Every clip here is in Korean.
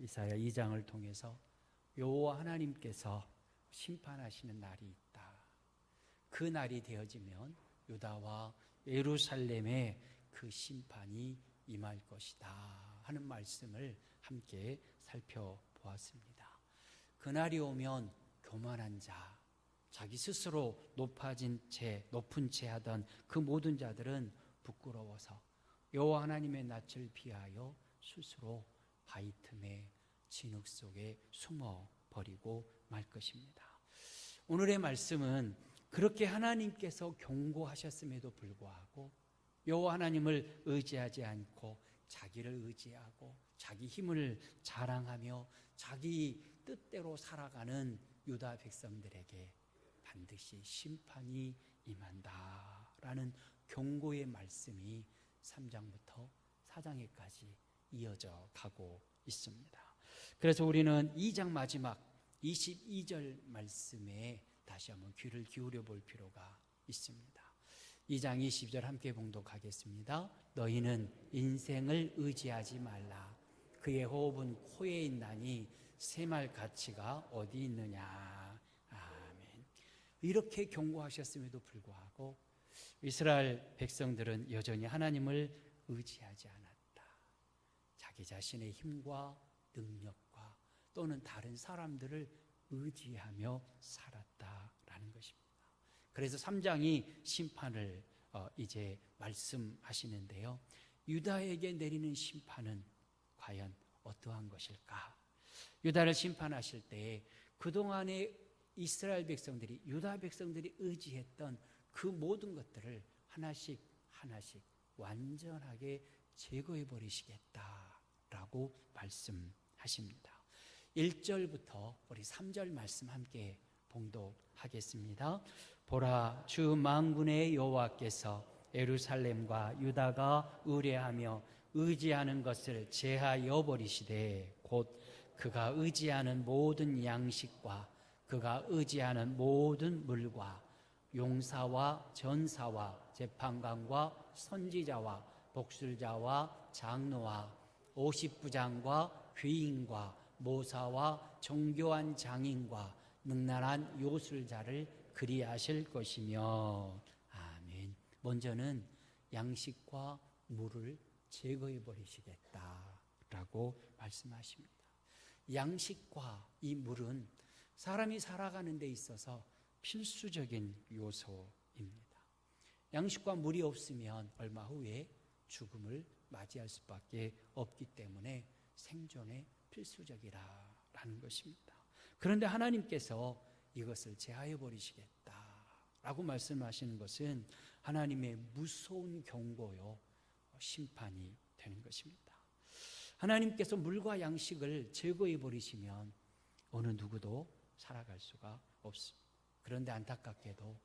이사야 2장을 통해서 여호와 하나님께서 심판하시는 날이 있다. 그 날이 되어지면 유다와 예루살렘에 그 심판이 임할 것이다 하는 말씀을 함께 살펴보았습니다. 그날이 오면 교만한 자, 자기 스스로 높은 채 하던 그 모든 자들은 부끄러워서 여호와 하나님의 낯을 피하여 스스로 바위 틈에 진흙 속에 숨어 버리고 말 것입니다. 오늘의 말씀은 그렇게 하나님께서 경고하셨음에도 불구하고 여호와 하나님을 의지하지 않고 자기를 의지하고 자기 힘을 자랑하며 자기 뜻대로 살아가는 유다 백성들에게 반드시 심판이 임한다라는 경고의 말씀이 3장부터 4장에까지 이어져 가고 있습니다. 그래서 우리는 2장 마지막 22절 말씀에 다시 한번 귀를 기울여 볼 필요가 있습니다. 2장 20절 함께 봉독하겠습니다. 너희는 인생을 의지하지 말라. 그의 호흡은 코에 있나니 샘할 가치가 어디 있느냐. 아멘. 이렇게 경고하셨음에도 불구하고 이스라엘 백성들은 여전히 하나님을 의지하지 않았다. 자기 자신의 힘과 능력과 또는 다른 사람들을 의지하며 살았다라는 것입니다. 그래서 3장이 심판을 이제 말씀하시는데요. 유다에게 내리는 심판은 과연 어떠한 것일까? 유다를 심판하실 때 그동안의 이스라엘 백성들이, 유다 백성들이 의지했던 그 모든 것들을 하나씩 하나씩 완전하게 제거해 버리시겠다라고 말씀하십니다. 1절부터 우리 3절 말씀 함께 봉독하겠습니다. 보라, 주 만군의 여호와께서 예루살렘과 유다가 의뢰하며 의지하는 것을 제하여 버리시되 곧 그가 의지하는 모든 양식과 그가 의지하는 모든 물과 용사와 전사와 재판관과 선지자와 복술자와 장로와 50부장과 귀인과 모사와 정교한 장인과 능란한 요술자를 그리하실 것이며. 아멘. 먼저는 양식과 물을 제거해 버리시겠다라고 말씀하십니다. 양식과 이 물은 사람이 살아가는 데 있어서 필수적인 요소입니다. 양식과 물이 없으면 얼마 후에 죽음을 맞이할 수밖에 없기 때문에 생존에 필수적이라는 것입니다. 그런데 하나님께서 이것을 제하여 버리시겠다라고 말씀하시는 것은 하나님의 무서운 경고요, 심판이 되는 것입니다. 하나님께서 물과 양식을 제거해 버리시면 어느 누구도 살아갈 수가 없습니다. 그런데 안타깝게도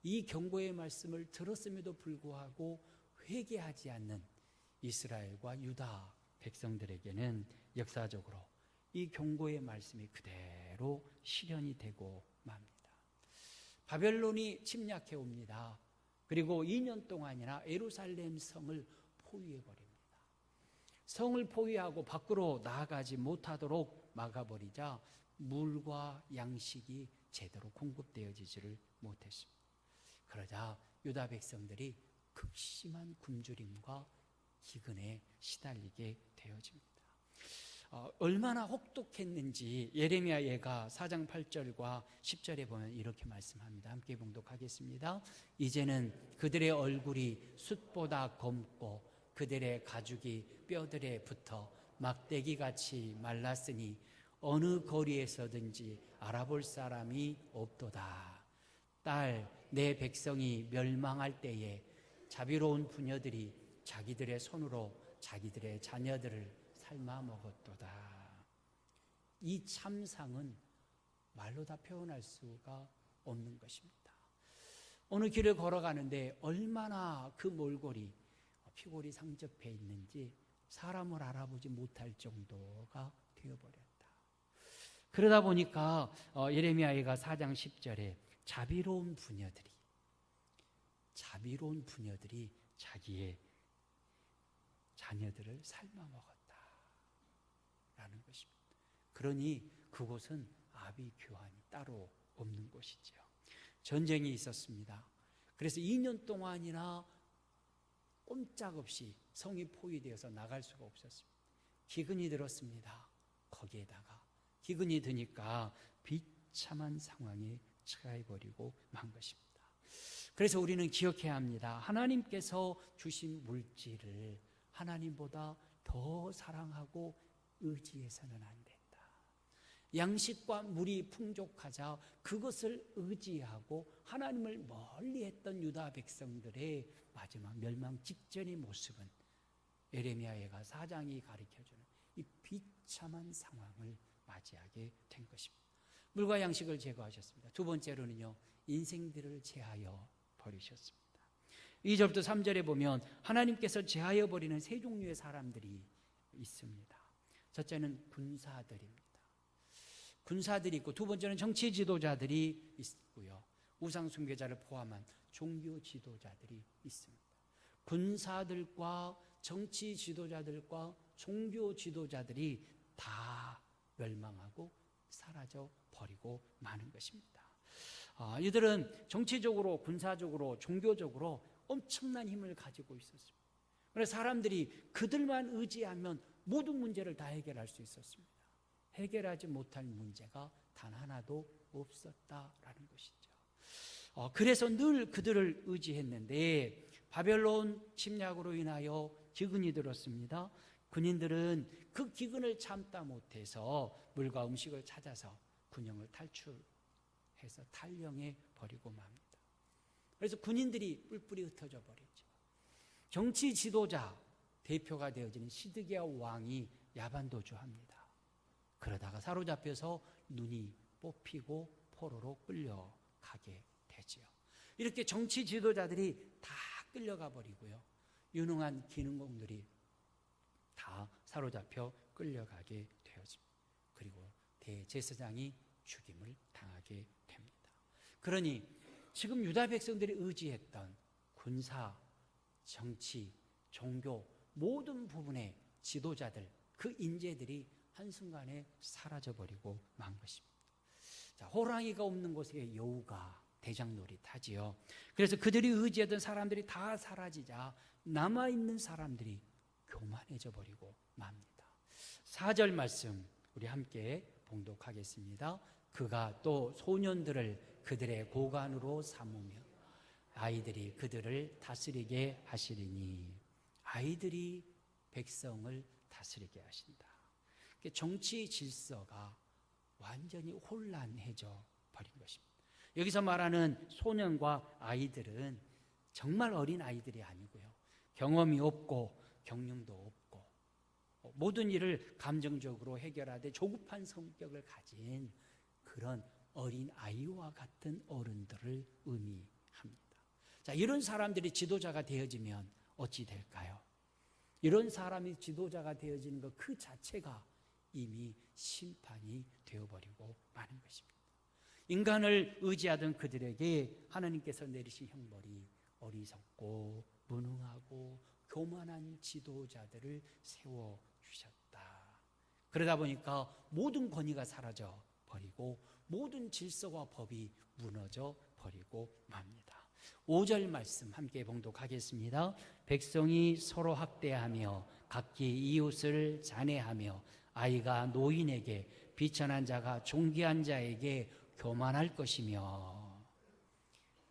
이 경고의 말씀을 들었음에도 불구하고 회개하지 않는 이스라엘과 유다 백성들에게는 역사적으로 이 경고의 말씀이 그대로 실현이 되고 맙니다. 바벨론이 침략해 옵니다. 그리고 2년 동안이나 예루살렘 성을 포위해 버립니다. 성을 포위하고 밖으로 나아가지 못하도록 막아버리자 물과 양식이 제대로 공급되어지지를 못했습니다. 그러자 유다 백성들이 극심한 굶주림과 기근에 시달리게 되어집니다. 얼마나 혹독했는지 예레미야 예가 4장 8절과 10절에 보면 이렇게 말씀합니다. 함께 봉독하겠습니다. 이제는 그들의 얼굴이 숯보다 검고 그들의 가죽이 뼈들에 붙어 막대기같이 말랐으니 어느 거리에서든지 알아볼 사람이 없도다. 딸, 내 백성이 멸망할 때에 자비로운 부녀들이 자기들의 손으로 자기들의 자녀들을 삶아 먹었도다. 이 참상은 말로 다 표현할 수가 없는 것입니다. 어느 길을 걸어가는데 얼마나 그 몰골이 피골이 상접해 있는지 사람을 알아보지 못할 정도가 되어버렸다. 그러다 보니까 예레미야가 4장 10절에 자비로운 부녀들이 자기의 자녀들을 삶아 먹었다라는 것입니다. 그러니 그곳은 아비 교환이 따로 없는 곳이죠. 전쟁이 있었습니다. 그래서 2년 동안이나 꼼짝없이 성이 포위되어서 나갈 수가 없었습니다. 기근이 들었습니다. 거기에다가 기근이 드니까 비참한 상황에 처해버리고 만 것입니다. 그래서 우리는 기억해야 합니다. 하나님께서 주신 물질을 하나님보다 더 사랑하고 의지해서는 안 된다. 양식과 물이 풍족하자 그것을 의지하고 하나님을 멀리했던 유다 백성들의 마지막 멸망 직전의 모습은 에레미야가 4장이 가르쳐주는 이 비참한 상황을 맞이하게 된 것입니다. 물과 양식을 제거하셨습니다. 두 번째로는요, 인생들을 제하여 버리셨습니다. 2절부터 3절에 보면 하나님께서 제하여 버리는 세 종류의 사람들이 있습니다. 첫째는 군사들입니다. 군사들이 있고, 두 번째는 정치 지도자들이 있고요, 우상 숭배자를 포함한 종교 지도자들이 있습니다. 군사들과 정치 지도자들과 종교 지도자들이 다 멸망하고 사라져 버리고 마는 것입니다. 이들은 정치적으로, 군사적으로, 종교적으로 엄청난 힘을 가지고 있었습니다. 그래서 사람들이 그들만 의지하면 모든 문제를 다 해결할 수 있었습니다. 해결하지 못할 문제가 단 하나도 없었다라는 것이죠. 그래서 늘 그들을 의지했는데 바벨론 침략으로 인하여 기근이 들었습니다. 군인들은 그 기근을 참다 못해서 물과 음식을 찾아서 군영을 탈출해서 탈영해 버리고 맙니다. 그래서 군인들이 뿔뿔이 흩어져 버렸죠. 정치 지도자 대표가 되어지는 시드기야 왕이 야반도주합니다. 그러다가 사로잡혀서 눈이 뽑히고 포로로 끌려가게 되지요. 이렇게 정치 지도자들이 다 끌려가 버리고요, 유능한 기능공들이 다 사로잡혀 끌려가게 되어집니다. 그리고 대제사장이 죽임을 당하게 됩니다. 그러니 지금 유다 백성들이 의지했던 군사, 정치, 종교 모든 부분의 지도자들, 그 인재들이 한순간에 사라져버리고 만 것입니다. 자, 호랑이가 없는 곳에 여우가 대장놀이 타지요. 그래서 그들이 의지하던 사람들이 다 사라지자 남아있는 사람들이 교만해져 버리고 맙니다. 4절 말씀 우리 함께 봉독하겠습니다. 그가 또 소년들을 그들의 고관으로 삼으며 아이들이 그들을 다스리게 하시리니, 아이들이 백성을 다스리게 하신다. 정치 질서가 완전히 혼란해져 버린 것입니다. 여기서 말하는 소년과 아이들은 정말 어린 아이들이 아니고요, 경험이 없고 경륜도 없고 모든 일을 감정적으로 해결하되 조급한 성격을 가진 그런 어린 아이와 같은 어른들을 의미합니다. 자, 이런 사람들이 지도자가 되어지면 어찌 될까요? 이런 사람이 지도자가 되어지는 것 그 자체가 이미 심판이 되어버리고 마는 것입니다. 인간을 의지하던 그들에게 하나님께서 내리신 형벌이 어리석고 무능하고 교만한 지도자들을 세워주셨다. 그러다 보니까 모든 권위가 사라져 버리고 모든 질서와 법이 무너져 버리고 맙니다. 5절 말씀 함께 봉독하겠습니다. 백성이 서로 학대하며 각기 이웃을 잔해하며 아이가 노인에게 비천한 자가 존귀한 자에게 교만할 것이며,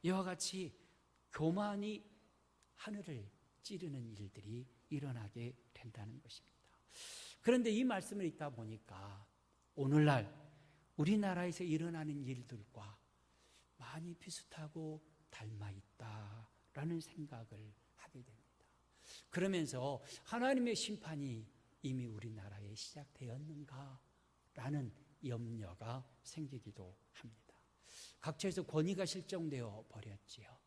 이와 같이 교만이 하늘을 찌르는 일들이 일어나게 된다는 것입니다. 그런데 이 말씀을 읽다 보니까 오늘날 우리나라에서 일어나는 일들과 많이 비슷하고 닮아 있다라는 생각을 하게 됩니다. 그러면서 하나님의 심판이 이미 우리나라에 시작되었는가라는 염려가 생기기도 합니다. 각처에서 권위가 실종되어 버렸지요.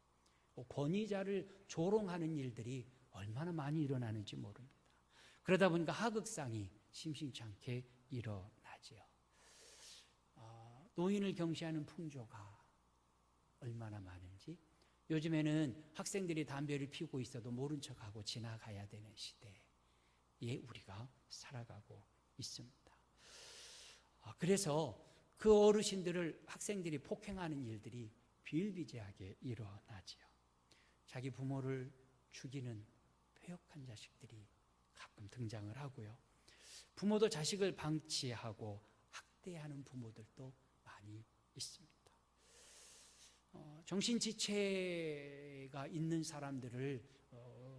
권위자를 조롱하는 일들이 얼마나 많이 일어나는지 모릅니다. 그러다 보니까 하극상이 심심치 않게 일어나지요. 노인을 경시하는 풍조가 얼마나 많은지, 요즘에는 학생들이 담배를 피우고 있어도 모른 척하고 지나가야 되는 시대에 우리가 살아가고 있습니다. 그래서 그 어르신들을 학생들이 폭행하는 일들이 비일비재하게 일어나지요. 자기 부모를 죽이는 패역한 자식들이 가끔 등장을 하고요. 부모도 자식을 방치하고 학대하는 부모들도 많이 있습니다. 정신지체가 있는 사람들을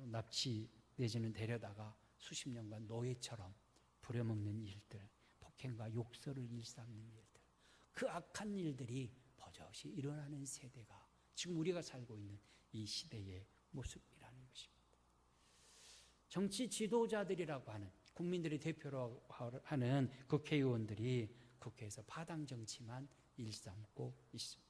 납치 내지는 데려다가 수십 년간 노예처럼 부려먹는 일들, 폭행과 욕설을 일삼는 일들, 그 악한 일들이 버젓이 일어나는 세대가 지금 우리가 살고 있는 이 시대의 모습이라는 것입니다. 정치 지도자들이라고 하는, 국민들이 대표로 하는 국회의원들이 국회에서 파당 정치만 일삼고 있습니다.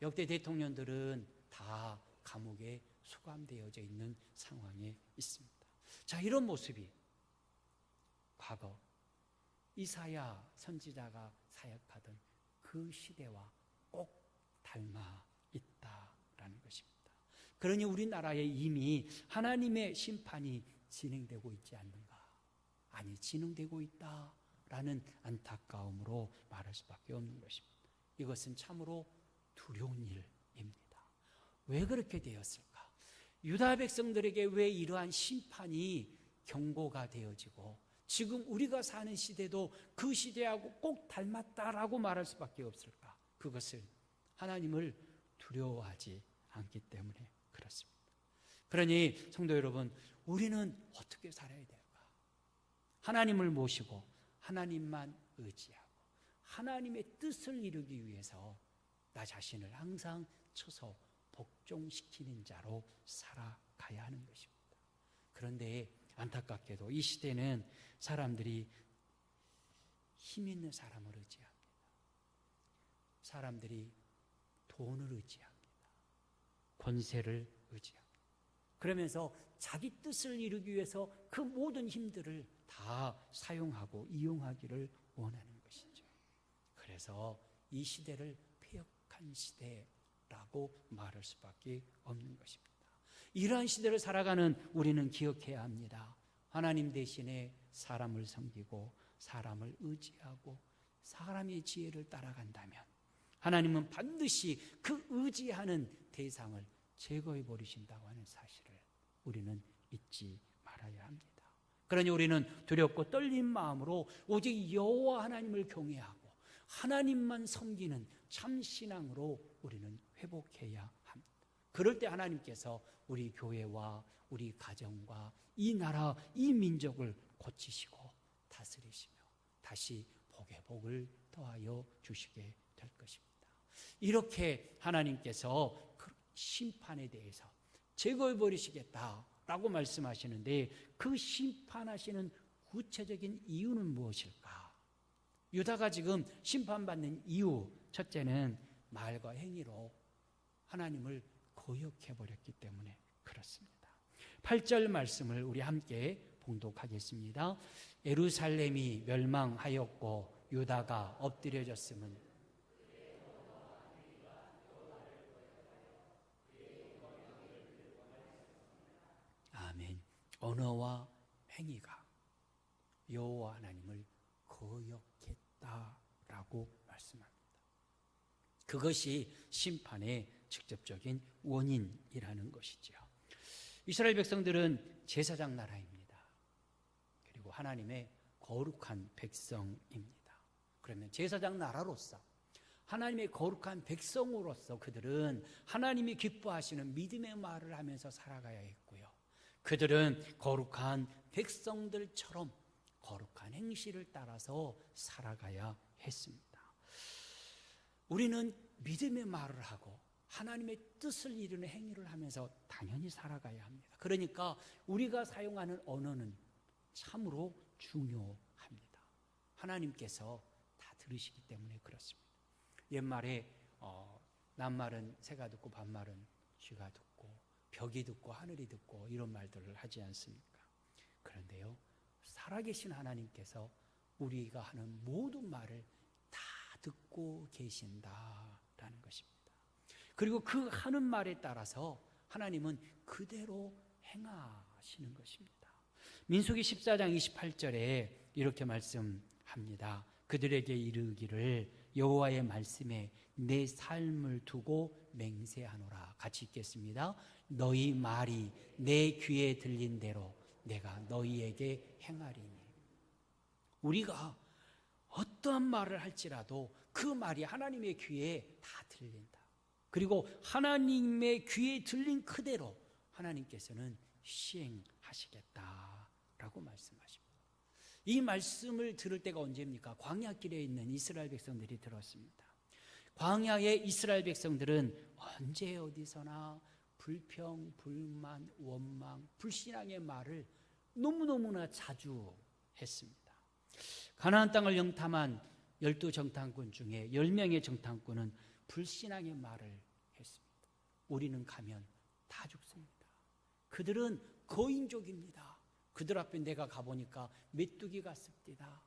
역대 대통령들은 다 감옥에 수감되어져 있는 상황에 있습니다. 자, 이런 모습이 과거 이사야 선지자가 사역하던 그 시대와 꼭 닮아 있다라는 것입니다. 그러니 우리나라에 이미 하나님의 심판이 진행되고 있지 않는가? 아니, 진행되고 있다라는 안타까움으로 말할 수밖에 없는 것입니다. 이것은 참으로 두려운 일입니다. 왜 그렇게 되었을까? 유다 백성들에게 왜 이러한 심판이 경고가 되어지고 지금 우리가 사는 시대도 그 시대하고 꼭 닮았다라고 말할 수밖에 없을까? 그것은 하나님을 두려워하지 않기 때문에 그렇습니다. 그러니 성도 여러분, 우리는 어떻게 살아야 될까? 하나님을 모시고 하나님만 의지하고 하나님의 뜻을 이루기 위해서 나 자신을 항상 쳐서 복종시키는 자로 살아가야 하는 것입니다. 그런데 안타깝게도 이 시대는 사람들이 힘 있는 사람을 의지합니다. 사람들이 돈을 의지합니다. 권세를 의지합니다. 그러면서 자기 뜻을 이루기 위해서 그 모든 힘들을 다 사용하고 이용하기를 원하는 것이죠. 그래서 이 시대를 패역한 시대라고 말할 수밖에 없는 것입니다. 이러한 시대를 살아가는 우리는 기억해야 합니다. 하나님 대신에 사람을 섬기고 사람을 의지하고 사람의 지혜를 따라간다면 하나님은 반드시 그 의지하는 대상을 제거해 버리신다고 하는 사실을 우리는 잊지 말아야 합니다. 그러니 우리는 두렵고 떨린 마음으로 오직 여호와 하나님을 경외하고 하나님만 섬기는 참 신앙으로 우리는 회복해야 합니다. 그럴 때 하나님께서 우리 교회와 우리 가정과 이 나라, 이 민족을 고치시고 다스리시며 다시 복에 복을 더하여 주시게 될 것입니다. 이렇게 하나님께서 그 심판에 대해서 제거해 버리시겠다라고 말씀하시는데 그 심판하시는 구체적인 이유는 무엇일까? 유다가 지금 심판받는 이유, 첫째는 말과 행위로 하나님을 거역해버렸기 때문에 그렇습니다. 8절 말씀을 우리 함께 봉독하겠습니다. 예루살렘이 멸망하였고 유다가 엎드려졌음은 아멘. 언어와 행위가 여호와 하나님을 거역했다라고 말씀합니다. 그것이 심판의 직접적인 원인이라는 것이죠. 이스라엘 백성들은 제사장 나라입니다. 그리고 하나님의 거룩한 백성입니다. 그러면 제사장 나라로서 하나님의 거룩한 백성으로서 그들은 하나님이 기뻐하시는 믿음의 말을 하면서 살아가야 했고요. 그들은 거룩한 백성들처럼 거룩한 행실을 따라서 살아가야 했습니다. 우리는 믿음의 말을 하고 하나님의 뜻을 이루는 행위를 하면서 당연히 살아가야 합니다. 그러니까 우리가 사용하는 언어는 참으로 중요합니다. 하나님께서 다 들으시기 때문에 그렇습니다. 옛말에 낱말은 새가 듣고 반말은 쥐가 듣고 벽이 듣고 하늘이 듣고 이런 말들을 하지 않습니까? 그런데요, 살아계신 하나님께서 우리가 하는 모든 말을 다 듣고 계신다라는 것입니다. 그리고 그 하는 말에 따라서 하나님은 그대로 행하시는 것입니다. 민수기 14장 28절에 이렇게 말씀합니다. 그들에게 이르기를 여호와의 말씀에 내 삶을 두고 맹세하노라. 같이 읽겠습니다. 너희 말이 내 귀에 들린 대로 내가 너희에게 행하리니. 우리가 어떠한 말을 할지라도 그 말이 하나님의 귀에 다 들린다. 그리고 하나님의 귀에 들린 그대로 하나님께서는 시행하시겠다라고 말씀하십니다. 이 말씀을 들을 때가 언제입니까? 광야길에 있는 이스라엘 백성들이 들었습니다. 광야의 이스라엘 백성들은 언제 어디서나 불평, 불만, 원망, 불신앙의 말을 너무너무나 자주 했습니다. 가나안 땅을 영탐한 12정탐꾼 중에 10명의 정탐꾼은 불신앙의 말을 했습니다. 우리는 가면 다 죽습니다. 그들은 거인족입니다. 그들 앞에 내가 가보니까 메뚜기 같습니다.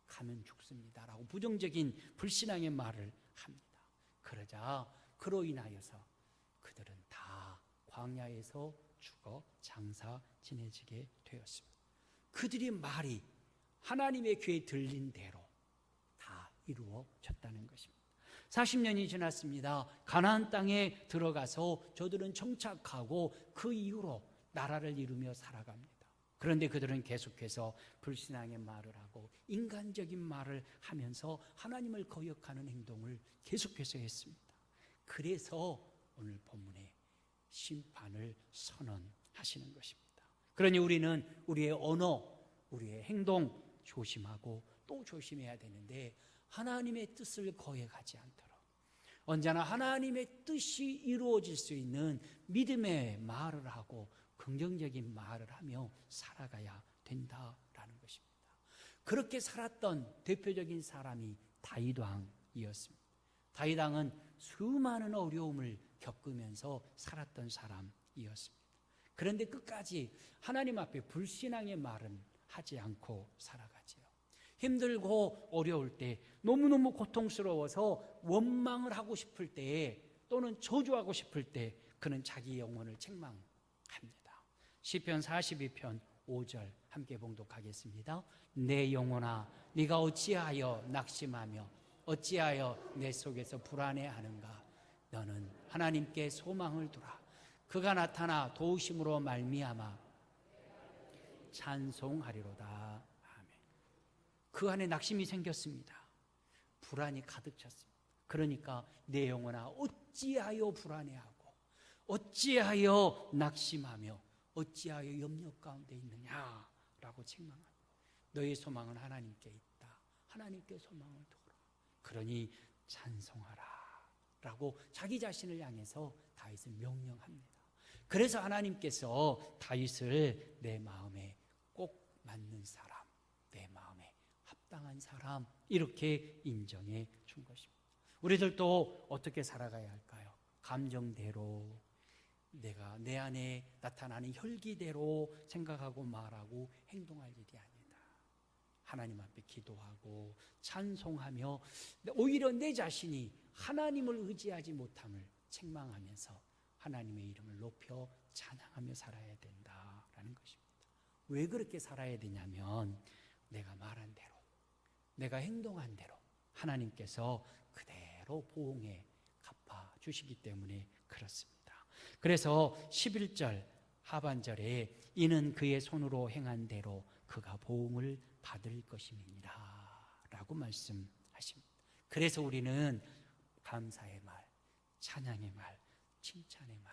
가면 죽습니다. 라고 부정적인 불신앙의 말을 합니다. 그러자 그로 인하여서 그들은 다 광야에서 죽어 장사 지내지게 되었습니다. 그들의 말이 하나님의 귀에 들린 대로 다 이루어졌다는 것입니다. 40년이 지났습니다. 가나안 땅에 들어가서 저들은 정착하고 그 이후로 나라를 이루며 살아갑니다. 그런데 그들은 계속해서 불신앙의 말을 하고 인간적인 말을 하면서 하나님을 거역하는 행동을 계속해서 했습니다. 그래서 오늘 본문에 심판을 선언하시는 것입니다. 그러니 우리는 우리의 언어, 우리의 행동 조심하고 또 조심해야 되는데 하나님의 뜻을 거역하지 않도록 언제나 하나님의 뜻이 이루어질 수 있는 믿음의 말을 하고 긍정적인 말을 하며 살아가야 된다라는 것입니다. 그렇게 살았던 대표적인 사람이 다윗 왕이었습니다. 다윗 왕은 수많은 어려움을 겪으면서 살았던 사람이었습니다. 그런데 끝까지 하나님 앞에 불신앙의 말은 하지 않고 살아가지요. 힘들고 어려울 때, 너무너무 고통스러워서 원망을 하고 싶을 때에 또는 저주하고 싶을 때 그는 자기 영혼을 책망합니다. 시편 42편 5절 함께 봉독하겠습니다. 내 영혼아 네가 어찌하여 낙심하며 어찌하여 내 속에서 불안해하는가. 너는 하나님께 소망을 두라. 그가 나타나 도우심으로 말미암아 찬송하리로다. 아멘. 그 안에 낙심이 생겼습니다. 불안이 가득 찼습니다. 그러니까 내 영혼아 어찌하여 불안해하고 어찌하여 낙심하며 어찌하여 염려 가운데 있느냐라고 책망합니다. 너의 소망은 하나님께 있다. 하나님께 소망을 두라. 그러니 찬송하라 라고 자기 자신을 향해서 다윗을 명령합니다. 그래서 하나님께서 다윗을 내 마음에 꼭 맞는 사람, 내 마음에 합당한 사람 이렇게 인정해 준 것입니다. 우리들도 어떻게 살아가야 할까요? 감정대로, 내가 내 안에 나타나는 혈기대로 생각하고 말하고 행동할 일이 아니다. 하나님 앞에 기도하고 찬송하며 오히려 내 자신이 하나님을 의지하지 못함을 책망하면서 하나님의 이름을 높여 찬양하며 살아야 된다라는 것입니다. 왜 그렇게 살아야 되냐면 내가 말한 대로, 내가 행동한 대로 하나님께서 그대로 보응해 갚아주시기 때문에 그렇습니다. 그래서 11절 하반절에 이는 그의 손으로 행한 대로 그가 보응을 받을 것임이니라 라고 말씀하십니다. 그래서 우리는 감사의 말, 찬양의 말, 칭찬의 말,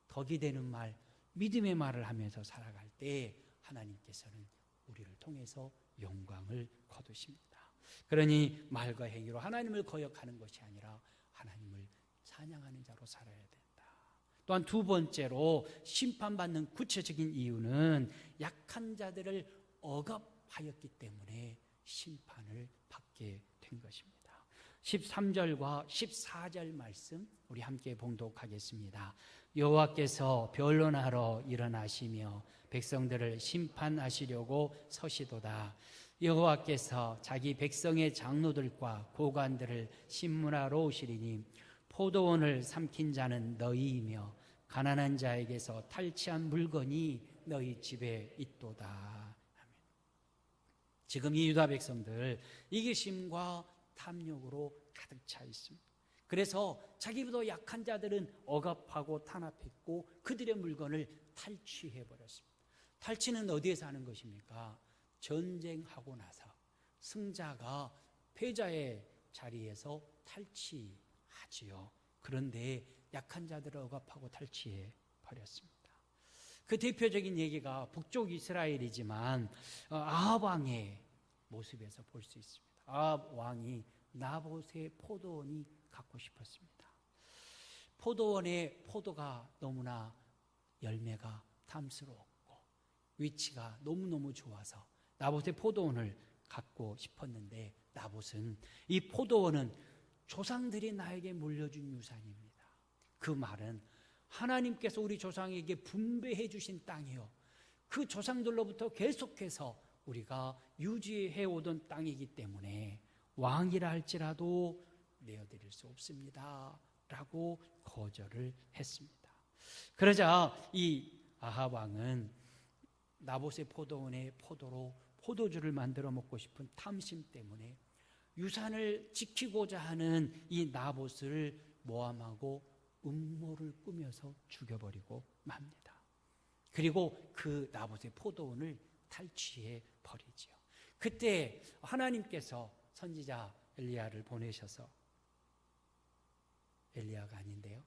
덕이 되는 말, 믿음의 말을 하면서 살아갈 때 하나님께서는 우리를 통해서 영광을 거두십니다. 그러니 말과 행위로 하나님을 거역하는 것이 아니라 하나님을 찬양하는 자로 살아야 된다. 또한 두 번째로 심판받는 구체적인 이유는 약한 자들을 억압하였기 때문에 심판을 받게 된 것입니다. 13절과 14절 말씀 우리 함께 봉독하겠습니다. 여호와께서 변론하러 일어나시며 백성들을 심판하시려고 서시도다. 여호와께서 자기 백성의 장로들과 고관들을 신문하러 오시리니 포도원을 삼킨 자는 너희이며 가난한 자에게서 탈취한 물건이 너희 집에 있도다. 아멘. 지금 이 유다 백성들 이기심과 탐욕으로 가득 차 있습니다. 그래서 자기보다 약한 자들은 억압하고 탄압했고 그들의 물건을 탈취해 버렸습니다. 탈취는 어디에서 하는 것입니까? 전쟁하고 나서 승자가 패자의 자리에서 탈취하지요. 그런데 약한 자들을 억압하고 탈취해 버렸습니다. 그 대표적인 얘기가 북쪽 이스라엘이지만 아합 왕의 모습에서 볼 수 있습니다. 아합 왕이 나봇의 포도원이 갖고 싶었습니다. 포도원의 포도가 너무나 열매가 탐스러웠고 위치가 너무너무 좋아서 나봇의 포도원을 갖고 싶었는데 나봇은 이 포도원은 조상들이 나에게 물려준 유산입니다. 그 말은 하나님께서 우리 조상에게 분배해 주신 땅이요, 그 조상들로부터 계속해서 우리가 유지해 오던 땅이기 때문에 왕이라 할지라도 내어드릴 수 없습니다 라고 거절을 했습니다. 그러자 이 아합 왕은 나봇의 포도원의 포도로 포도주를 만들어 먹고 싶은 탐심 때문에 유산을 지키고자 하는 이 나봇을 모함하고 음모를 꾸며서 죽여버리고 맙니다. 그리고 그 나봇의 포도원을 탈취해 버리지요. 그때 하나님께서 선지자 엘리야를 보내셔서, 엘리야가 아닌데요,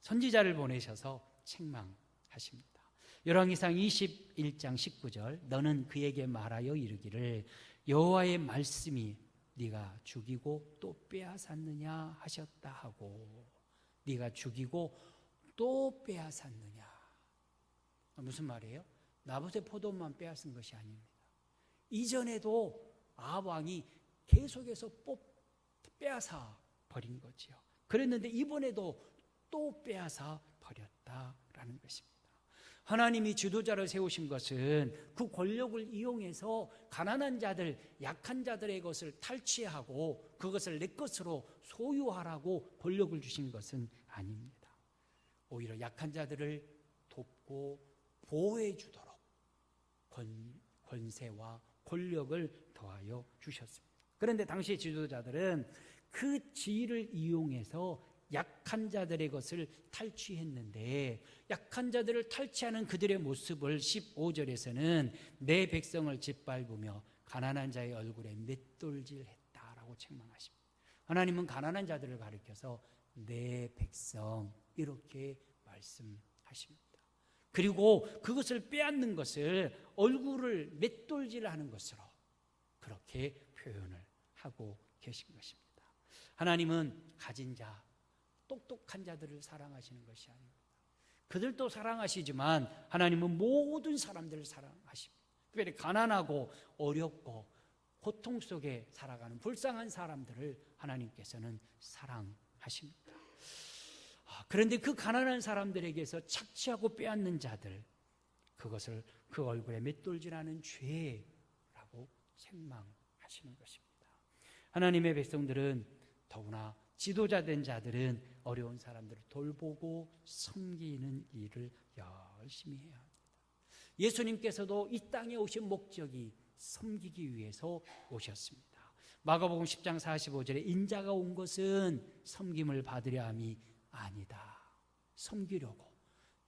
선지자를 보내셔서 책망하십니다. 열왕기상 21장 19절, 너는 그에게 말하여 이르기를 여호와의 말씀이 네가 죽이고 또 빼앗았느냐 하셨다 하고, 네가 죽이고 또 빼앗았느냐. 무슨 말이에요? 나봇의 포도원만 빼앗은 것이 아닙니다. 이전에도 아합 왕이 계속해서 빼앗아 버린 거지요. 그랬는데 이번에도 또 빼앗아 버렸다라는 것입니다. 하나님이 지도자를 세우신 것은 그 권력을 이용해서 가난한 자들, 약한 자들의 것을 탈취하고 그것을 내 것으로 소유하라고 권력을 주신 것은 아닙니다. 오히려 약한 자들을 돕고 보호해 주도록 권세와 권력을 더하여 주셨습니다. 그런데 당시 지도자들은 그 지위를 이용해서 약한 자들의 것을 탈취했는데, 약한 자들을 탈취하는 그들의 모습을 15절에서는 내 백성을 짓밟으며 가난한 자의 얼굴에 맷돌질했다라고 책망하십니다. 하나님은 가난한 자들을 가리켜서 내 백성 이렇게 말씀하십니다. 그리고 그것을 빼앗는 것을 얼굴을 맷돌질하는 것으로 그렇게 표현을 하고 계신 것입니다. 하나님은 가진 자, 똑똑한 자들을 사랑하시는 것이 아닙니다. 그들도 사랑하시지만 하나님은 모든 사람들을 사랑하십니다. 특별히 가난하고 어렵고 고통 속에 살아가는 불쌍한 사람들을 하나님께서는 사랑하십니다. 그런데 그 가난한 사람들에게서 착취하고 빼앗는 자들, 그것을 그 얼굴에 맷돌질하는 죄라고 책망하시는 것입니다. 하나님의 백성들은, 더구나 지도자된 자들은 어려운 사람들을 돌보고 섬기는 일을 열심히 해야 합니다. 예수님께서도 이 땅에 오신 목적이 섬기기 위해서 오셨습니다. 마가복음 10장 45절에 인자가 온 것은 섬김을 받으려 함이 아니다, 섬기려고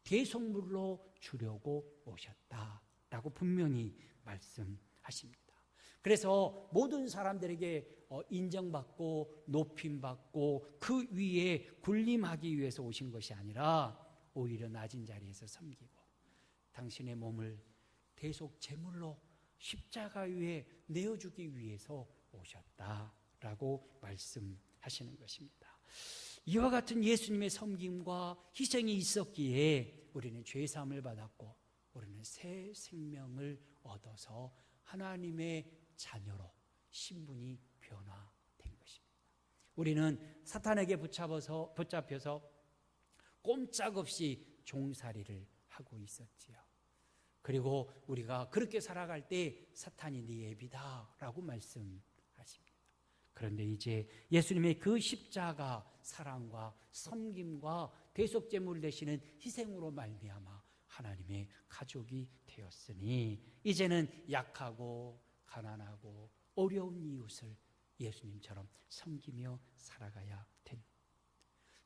대속물로 주려고 오셨다라고 분명히 말씀하십니다. 그래서 모든 사람들에게 인정받고 높임받고 그 위에 군림하기 위해서 오신 것이 아니라 오히려 낮은 자리에서 섬기고 당신의 몸을 대속 제물로 십자가 위에 내어주기 위해서 오셨다라고 말씀하시는 것입니다. 이와 같은 예수님의 섬김과 희생이 있었기에 우리는 죄사함을 받았고 우리는 새 생명을 얻어서 하나님의 자녀로 신분이 변화된 것입니다. 우리는 사탄에게 붙잡혀서 꼼짝없이 종살이를 하고 있었지요. 그리고 우리가 그렇게 살아갈 때 사탄이 네 애비다 라고 말씀하십니다. 그런데 이제 예수님의 그 십자가 사랑과 섬김과 대속제물 되시는 희생으로 말미암아 하나님의 가족이 되었으니 이제는 약하고 가난하고 어려운 이웃을 예수님처럼 섬기며 살아가야 됩니다.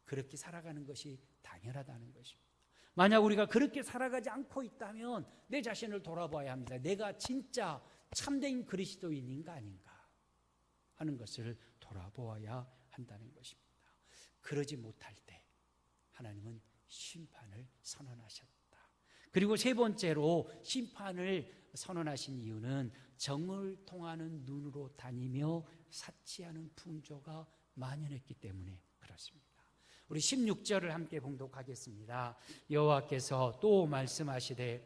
그렇게 살아가는 것이 당연하다는 것입니다. 만약 우리가 그렇게 살아가지 않고 있다면 내 자신을 돌아봐야 합니다. 내가 진짜 참된 그리스도인인가 아닌가 하는 것을 돌아보아야 한다는 것입니다. 그러지 못할 때 하나님은 심판을 선언하셨다. 그리고 세 번째로 심판을 선언하신 이유는 정을 통하는 눈으로 다니며 사치하는 풍조가 만연했기 때문에 그렇습니다. 우리 16절을 함께 봉독하겠습니다. 여호와께서 또 말씀하시되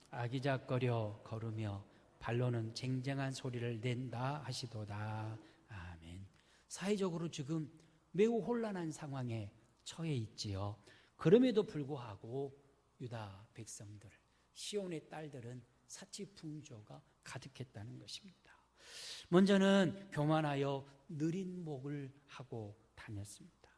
아기작거려 걸으며 발로는 쟁쟁한 소리를 낸다 하시도다. 아멘. 사회적으로 지금 매우 혼란한 상황에 처해 있지요. 그럼에도 불구하고 유다 백성들, 시온의 딸들은 사치 풍조가 가득했다는 것입니다. 먼저는 교만하여 느린 목을 하고 다녔습니다.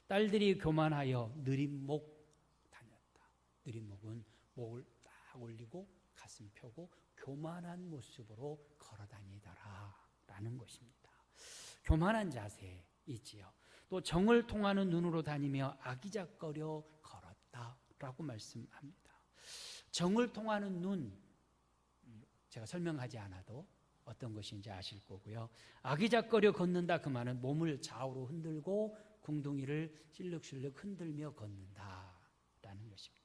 딸들이 교만하여 느린 목 다녔다. 느린 목은 목을 딱 올리고 가슴 펴고 교만한 모습으로 걸어 다니더라 라는 것입니다. 교만한 자세 있지요. 또 정을 통하는 눈으로 다니며 아기작거려 걸었다라고 말씀합니다. 정을 통하는 눈, 제가 설명하지 않아도 어떤 것인지 아실 거고요. 아기작거려 걷는다 그 말은 몸을 좌우로 흔들고 궁둥이를 실룩실룩 흔들며 걷는다라는 것입니다.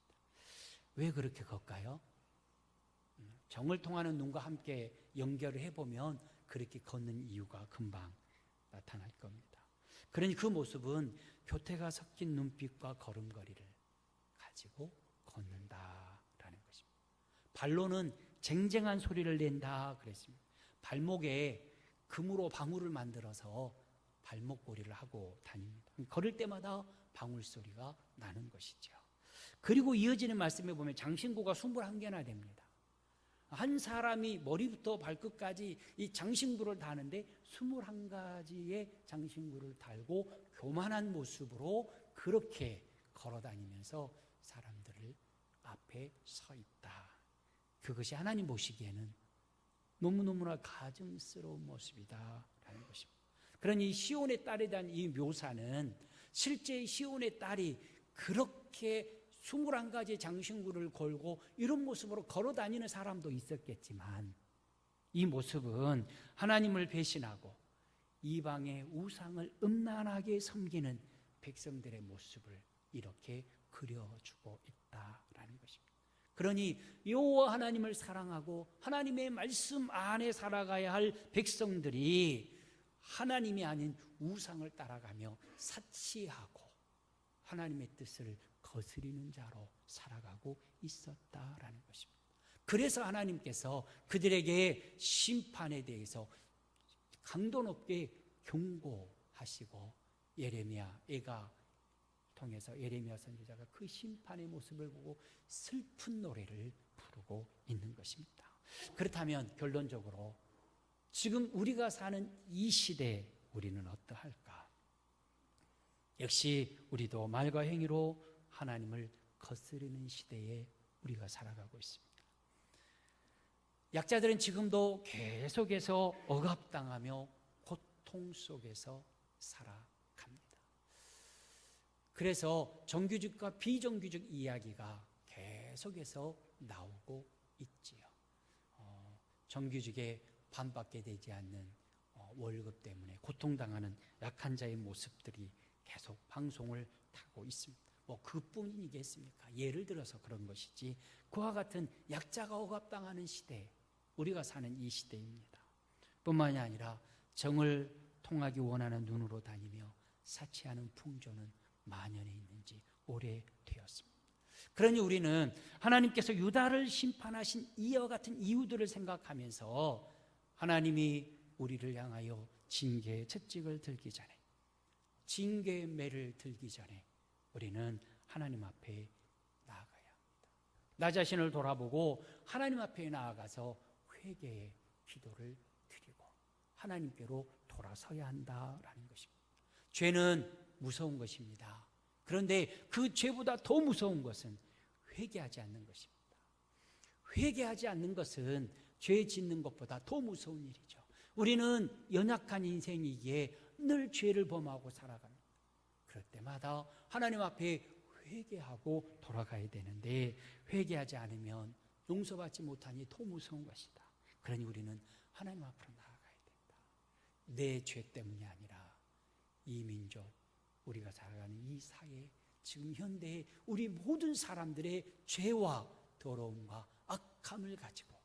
왜 그렇게 걷까요? 정을 통하는 눈과 함께 연결을 해보면 그렇게 걷는 이유가 금방 나타날 겁니다. 그러니 그 모습은 교태가 섞인 눈빛과 걸음걸이를 가지고 걷는다라는 것입니다. 발로는 쟁쟁한 소리를 낸다 그랬습니다. 발목에 금으로 방울을 만들어서 발목걸이를 하고 다닙니다. 걸을 때마다 방울 소리가 나는 것이죠. 그리고 이어지는 말씀에 보면 장신구가 21개나 됩니다. 한 사람이 머리부터 발끝까지 이 장신구를 다는데 21가지의 장신구를 달고 교만한 모습으로 그렇게 걸어다니면서 사람들을 앞에 서 있다. 그것이 하나님 보시기에는 너무너무나 가증스러운 모습이다라는 것입니다. 그러니 시온의 딸에 대한 이 묘사는 실제 시온의 딸이 그렇게 21가지 장신구를 걸고 이런 모습으로 걸어다니는 사람도 있었겠지만 이 모습은 하나님을 배신하고 이방의 우상을 음란하게 섬기는 백성들의 모습을 이렇게 그려주고 있다라는 것입니다. 그러니 여호와 하나님을 사랑하고 하나님의 말씀 안에 살아가야 할 백성들이 하나님이 아닌 우상을 따라가며 사치하고 하나님의 뜻을 거스리는 자로 살아가고 있었다라는 것입니다. 그래서 하나님께서 그들에게 심판에 대해서 강도 높게 경고하시고 예레미야가 통해서 예레미야 선지자가 그 심판의 모습을 보고 슬픈 노래를 부르고 있는 것입니다. 그렇다면 결론적으로 지금 우리가 사는 이 시대에 우리는 어떠할까? 역시 우리도 말과 행위로 하나님을 거스르는 시대에 우리가 살아가고 있습니다. 약자들은 지금도 계속해서 억압당하며 고통 속에서 살아갑니다. 그래서 정규직과 비정규직 이야기가 계속해서 나오고 있지요. 정규직에 반밖에 되지 않는 월급 때문에 고통당하는 약한 자의 모습들이 계속 방송을 타고 있습니다. 뭐 그뿐이겠습니까? 예를 들어서 그런 것이지 그와 같은 약자가 억압당하는 시대, 우리가 사는 이 시대입니다. 뿐만이 아니라 정을 통하기 원하는 눈으로 다니며 사치하는 풍조는 만연해 있는지 오래되었습니다. 그러니 우리는 하나님께서 유다를 심판하신 이와 같은 이유들을 생각하면서 하나님이 우리를 향하여 징계의 채찍을 들기 전에, 징계의 매를 들기 전에 우리는 하나님 앞에 나아가야 합니다. 나 자신을 돌아보고 하나님 앞에 나아가서 회개의 기도를 드리고 하나님께로 돌아서야 한다라는 것입니다. 죄는 무서운 것입니다. 그런데 그 죄보다 더 무서운 것은 회개하지 않는 것입니다. 회개하지 않는 것은 죄 짓는 것보다 더 무서운 일이죠. 우리는 연약한 인생이기에 늘 죄를 범하고 살아갑니다. 그럴 때마다 하나님 앞에 회개하고 돌아가야 되는데 회개하지 않으면 용서받지 못하니 더 무서운 것이다. 그러니 우리는 하나님 앞으로 나아가야 된다. 내 죄 때문이 아니라 이 민족, 우리가 살아가는 이 사회, 지금 현대의 우리 모든 사람들의 죄와 더러움과 악함을 가지고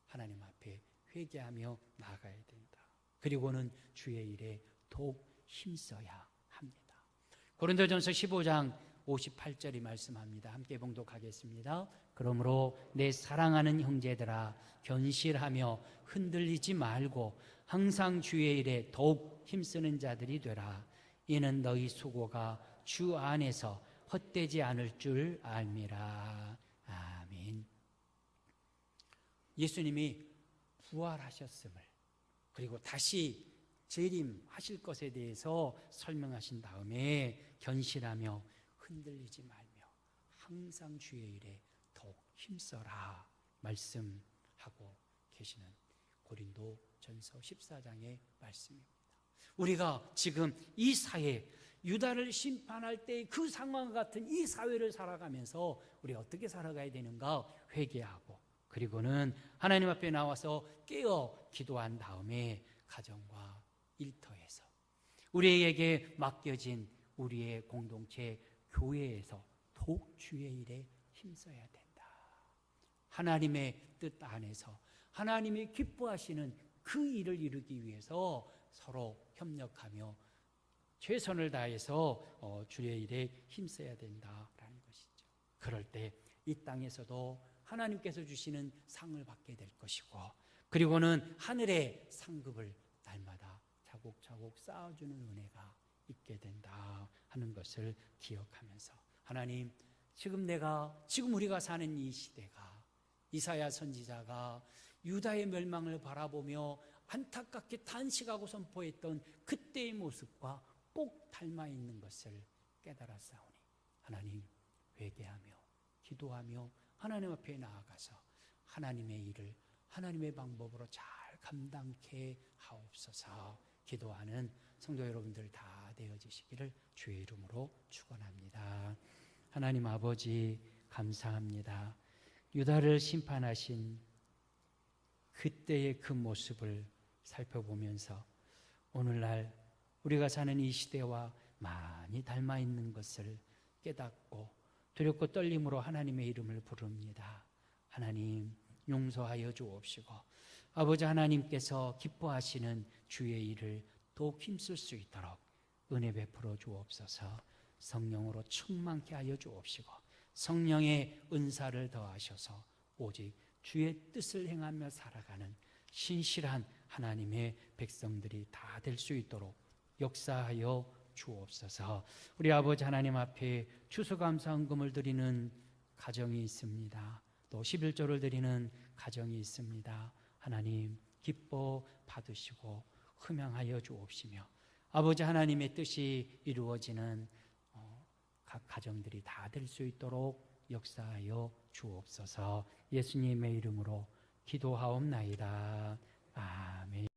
하나님 앞에 회개하며 나아가야 된다. 그리고는 주의 일에 더욱 힘써야 합니다. 고린도전서 15장 58절이 말씀합니다. 함께 봉독하겠습니다. 그러므로 내 사랑하는 형제들아 견실하며 흔들리지 말고 항상 주의 일에 더욱 힘쓰는 자들이 되라. 이는 너희 수고가 주 안에서 헛되지 않을 줄 알미라. 아멘. 예수님이 부활하셨음을 그리고 다시 재림하실 것에 대해서 설명하신 다음에 견실하며 흔들리지 말며 항상 주의 일에 더욱 힘써라 말씀하고 계시는 고린도전서 14장의 말씀입니다. 우리가 지금 이 사회, 유다를 심판할 때 그 상황과 같은 이 사회를 살아가면서 우리 어떻게 살아가야 되는가? 회개하고 그리고는 하나님 앞에 나와서 깨어 기도한 다음에 가정과 일터에서 우리에게 맡겨진 우리의 공동체 교회에서 더욱 주의 일에 힘써야 된다. 하나님의 뜻 안에서 하나님이 기뻐하시는 그 일을 이루기 위해서 서로 협력하며 최선을 다해서 주의 일에 힘써야 된다라는 것이죠. 그럴 때 이 땅에서도 하나님께서 주시는 상을 받게 될 것이고 그리고는 하늘의 상급을 날마다 차곡차곡 쌓아주는 은혜가 있게 된다 하는 것을 기억하면서 하나님, 지금 우리가 사는 이 시대가 이사야 선지자가 유다의 멸망을 바라보며 안타깝게 탄식하고 선포했던 그때의 모습과 꼭 닮아 있는 것을 깨달았사오니 하나님 회개하며 기도하며 하나님 앞에 나아가서 하나님의 일을 하나님의 방법으로 잘 감당케 하옵소서. 기도하는 성도 여러분들 다 되어지시기를 주의 이름으로 축원합니다. 하나님 아버지 감사합니다. 유다를 심판하신 그때의 그 모습을 살펴보면서 오늘날 우리가 사는 이 시대와 많이 닮아 있는 것을 깨닫고 두렵고 떨림으로 하나님의 이름을 부릅니다. 하나님 용서하여 주옵시고 아버지 하나님께서 기뻐하시는 주의 일을 더욱 힘쓸 수 있도록 은혜 베풀어 주옵소서. 성령으로 충만케 하여 주옵시고 성령의 은사를 더하셔서 오직 주의 뜻을 행하며 살아가는 신실한 하나님의 백성들이 다 될 수 있도록 역사하여 주옵소서. 우리 아버지 하나님 앞에 추수감사헌금을 드리는 가정이 있습니다. 또 11조를 드리는 가정이 있습니다. 하나님 기뻐 받으시고 흠양하여 주옵시며 아버지 하나님의 뜻이 이루어지는 각 가정들이 다 될 수 있도록 역사하여 주옵소서. 예수님의 이름으로 기도하옵나이다. 아멘.